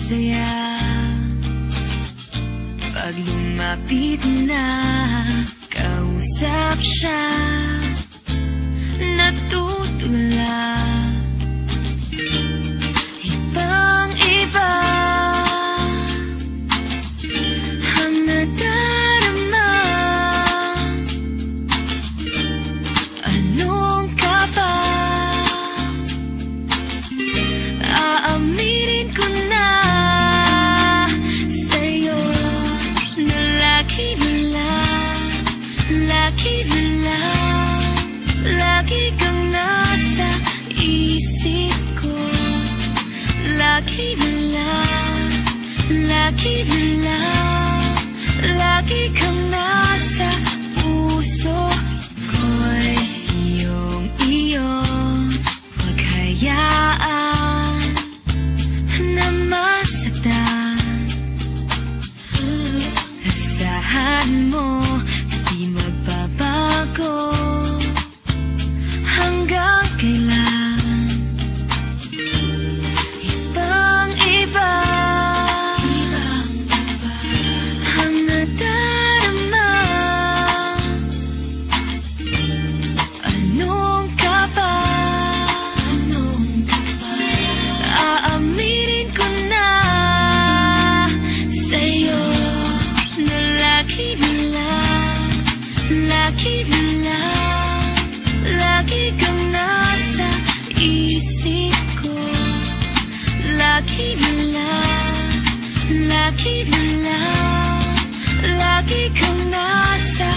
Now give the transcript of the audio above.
saya pag lumapit na, kausap siya, natutulala. Ibang-iba ang nadarama. Anong ka ba? Aaminin ko na sa'yo na lagi na lagi kang nasa isip ko. Lagi kang nasa puso ko'y iyong huwag hayaan na masaktan. Asahan mo di magbabago hanggang kailan. Ibang-iba ang nadarama. Anong ka ba? Aaminin ko na sa'yo na lagi kang nasa isip ko. Lagi kang nasa